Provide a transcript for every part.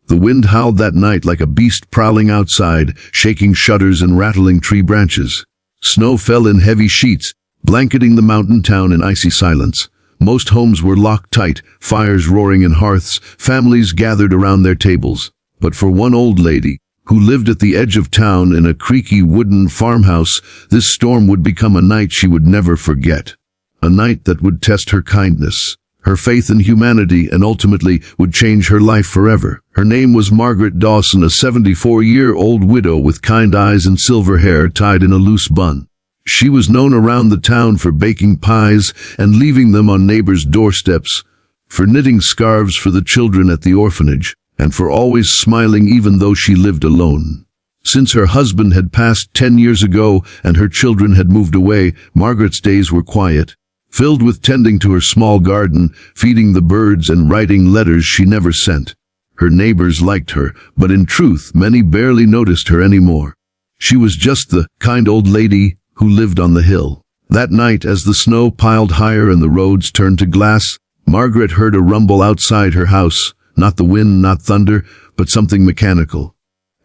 The wind howled that night like a beast prowling outside, shaking shutters and rattling tree branches. Snow fell in heavy sheets, blanketing the mountain town in icy silence. Most homes were locked tight, fires roaring in hearths, families gathered around their tables. But for one old lady, who lived at the edge of town in a creaky wooden farmhouse, this storm would become a night she would never forget. A night that would test her kindness, her faith in humanity, and ultimately would change her life forever. Her name was Margaret Dawson, a 74-year-old widow with kind eyes and silver hair tied in a loose bun. She was known around the town for baking pies and leaving them on neighbors' doorsteps, for knitting scarves for the children at the orphanage, and for always smiling even though she lived alone. Since her husband had passed 10 years ago and her children had moved away, Margaret's days were quiet, filled with tending to her small garden, feeding the birds, and writing letters she never sent. Her neighbors liked her, but in truth, many barely noticed her anymore. She was just the kind old lady who lived on the hill. That night, as the snow piled higher and the roads turned to glass, Margaret heard a rumble outside her house. Not the wind, not thunder, but something mechanical.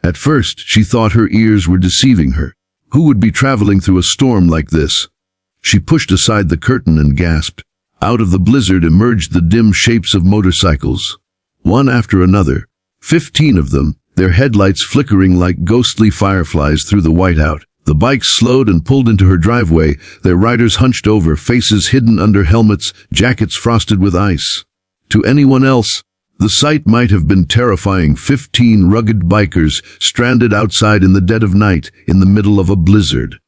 At first, she thought her ears were deceiving her. Who would be traveling through a storm like this? She pushed aside the curtain and gasped. Out of the blizzard emerged the dim shapes of motorcycles. One after another, 15 of them, their headlights flickering like ghostly fireflies through the whiteout. The bikes slowed and pulled into her driveway, their riders hunched over, faces hidden under helmets, jackets frosted with ice. To anyone else, the sight might have been terrifying. 15 rugged bikers stranded outside in the dead of night, in the middle of a blizzard.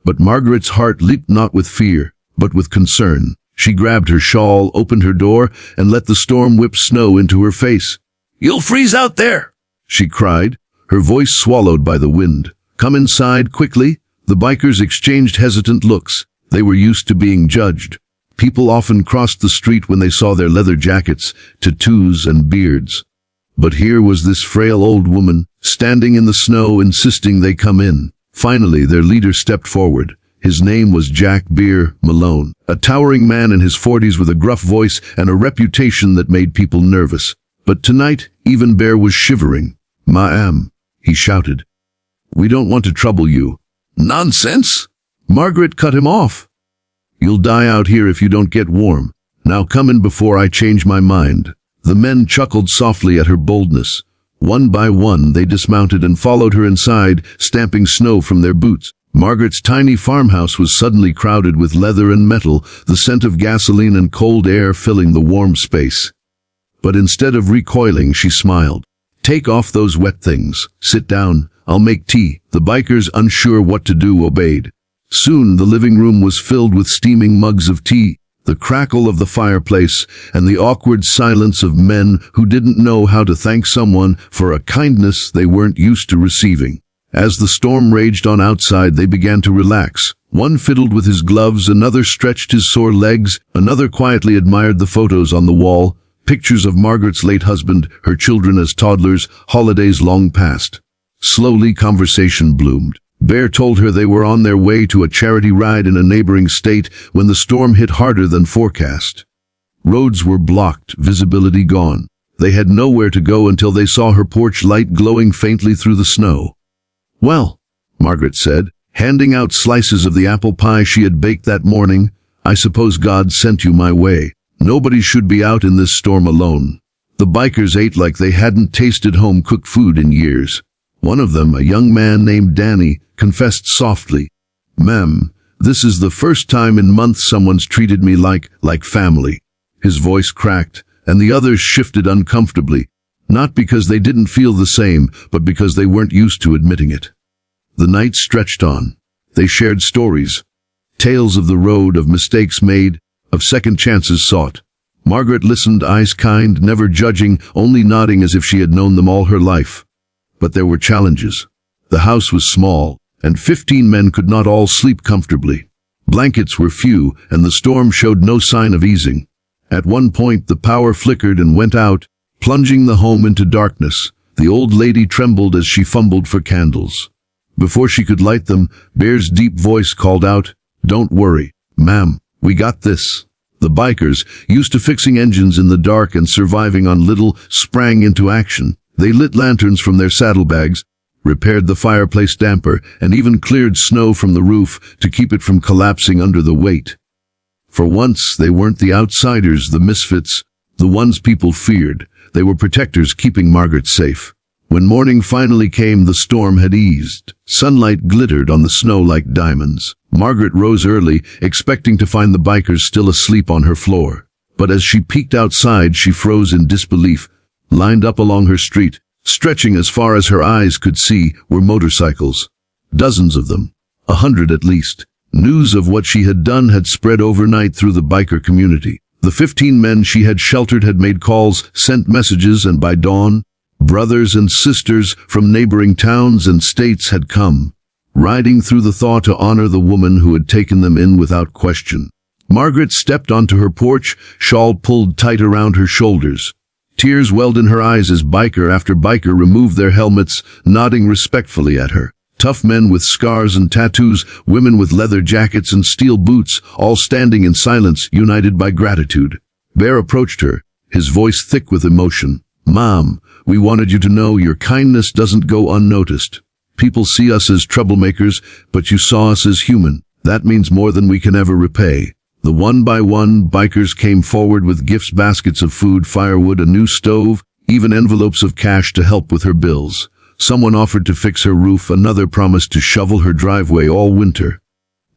But Margaret's heart leaped not with fear, but with concern. She grabbed her shawl, opened her door, and let the storm whip snow into her face. "You'll freeze out there!" she cried, her voice swallowed by the wind. "Come inside, quickly." The bikers exchanged hesitant looks. They were used to being judged. People often crossed the street when they saw their leather jackets, tattoos, and beards. But here was this frail old woman, standing in the snow, insisting they come in. Finally, their leader stepped forward. His name was Jack Beer Malone, a towering man in his 40s with a gruff voice and a reputation that made people nervous. But tonight, even Bear was shivering. "Ma'am," he shouted. "We don't want to trouble you." "Nonsense!" Margaret cut him off. "You'll die out here if you don't get warm. Now come in before I change my mind." The men chuckled softly at her boldness. One by one, they dismounted and followed her inside, stamping snow from their boots. Margaret's tiny farmhouse was suddenly crowded with leather and metal, the scent of gasoline and cold air filling the warm space. But instead of recoiling, she smiled. "Take off those wet things. Sit down. I'll make tea." The bikers, unsure what to do, obeyed. Soon the living room was filled with steaming mugs of tea, the crackle of the fireplace, and the awkward silence of men who didn't know how to thank someone for a kindness they weren't used to receiving. As the storm raged on outside, they began to relax. One fiddled with his gloves, another stretched his sore legs, another quietly admired the photos on the wall, pictures of Margaret's late husband, her children as toddlers, holidays long past. Slowly, conversation bloomed. Bear told her they were on their way to a charity ride in a neighboring state when the storm hit harder than forecast. Roads were blocked, visibility gone. They had nowhere to go until they saw her porch light glowing faintly through the snow. "Well," Margaret said, handing out slices of the apple pie she had baked that morning, "I suppose God sent you my way. Nobody should be out in this storm alone." The bikers ate like they hadn't tasted home-cooked food in years. One of them, a young man named Danny, confessed softly, "Ma'am, this is the first time in months someone's treated me like family." His voice cracked, and the others shifted uncomfortably, not because they didn't feel the same, but because they weren't used to admitting it. The night stretched on. They shared stories, tales of the road, of mistakes made, of second chances sought. Margaret listened, eyes kind, never judging, only nodding as if she had known them all her life. But there were challenges. The house was small, and 15 men could not all sleep comfortably. Blankets were few, and the storm showed no sign of easing. At one point, the power flickered and went out, plunging the home into darkness. The old lady trembled as she fumbled for candles. Before she could light them, Bear's deep voice called out, "Don't worry, ma'am, we got this." The bikers, used to fixing engines in the dark and surviving on little, sprang into action. They lit lanterns from their saddlebags, repaired the fireplace damper, and even cleared snow from the roof to keep it from collapsing under the weight. For once, they weren't the outsiders, the misfits, the ones people feared. They were protectors keeping Margaret safe. When morning finally came, the storm had eased. Sunlight glittered on the snow like diamonds. Margaret rose early, expecting to find the bikers still asleep on her floor. But as she peeked outside, she froze in disbelief. Lined up along her street, stretching as far as her eyes could see, were motorcycles. Dozens of them. 100 at least. News of what she had done had spread overnight through the biker community. The 15 men she had sheltered had made calls, sent messages, and by dawn, brothers and sisters from neighboring towns and states had come, riding through the thaw to honor the woman who had taken them in without question. Margaret stepped onto her porch, shawl pulled tight around her shoulders. Tears welled in her eyes as biker after biker removed their helmets, nodding respectfully at her. Tough men with scars and tattoos, women with leather jackets and steel boots, all standing in silence, united by gratitude. Bear approached her, his voice thick with emotion. "Mom, we wanted you to know your kindness doesn't go unnoticed. People see us as troublemakers, but you saw us as human. That means more than we can ever repay." The one by one, bikers came forward with gifts, baskets of food, firewood, a new stove, even envelopes of cash to help with her bills. Someone offered to fix her roof, another promised to shovel her driveway all winter.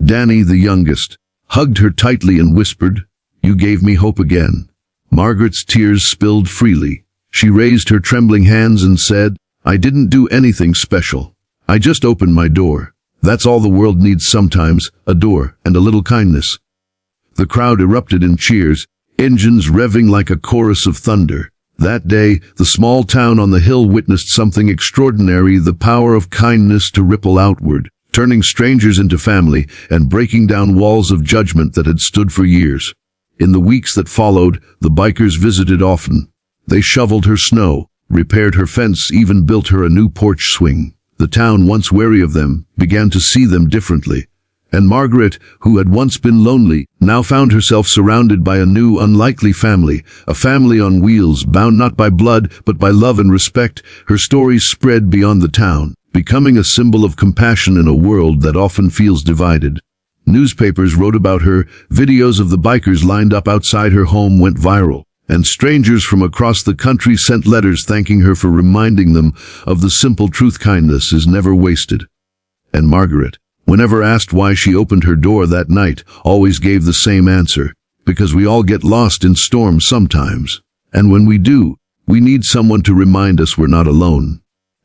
Danny, the youngest, hugged her tightly and whispered, "You gave me hope again." Margaret's tears spilled freely. She raised her trembling hands and said, "I didn't do anything special. I just opened my door. That's all the world needs sometimes, a door and a little kindness." The crowd erupted in cheers, engines revving like a chorus of thunder. That day, the small town on the hill witnessed something extraordinary, the power of kindness to ripple outward, turning strangers into family and breaking down walls of judgment that had stood for years. In the weeks that followed, the bikers visited often. They shoveled her snow, repaired her fence, even built her a new porch swing. The town, once wary of them, began to see them differently. And Margaret, who had once been lonely, now found herself surrounded by a new, unlikely family, a family on wheels, bound not by blood, but by love and respect. Her story spread beyond the town, becoming a symbol of compassion in a world that often feels divided. Newspapers wrote about her, videos of the bikers lined up outside her home went viral, and strangers from across the country sent letters thanking her for reminding them of the simple truth: kindness is never wasted. And Margaret, whenever asked why she opened her door that night, always gave the same answer: because we all get lost in storms sometimes. And when we do, we need someone to remind us we're not alone.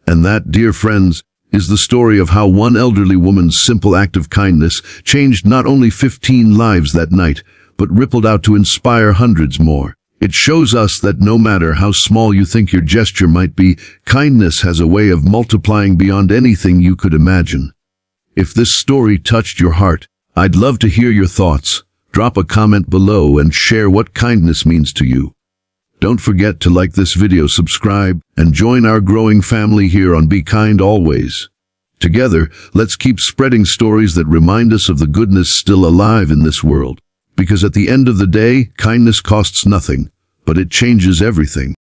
And that, dear friends, is the story of how one elderly woman's simple act of kindness changed not only 15 lives that night, but rippled out to inspire hundreds more. It shows us that no matter how small you think your gesture might be, kindness has a way of multiplying beyond anything you could imagine. If this story touched your heart, I'd love to hear your thoughts. Drop a comment below and share what kindness means to you. Don't forget to like this video, subscribe, and join our growing family here on Be Kind Always. Together, let's keep spreading stories that remind us of the goodness still alive in this world. Because at the end of the day, kindness costs nothing, but it changes everything.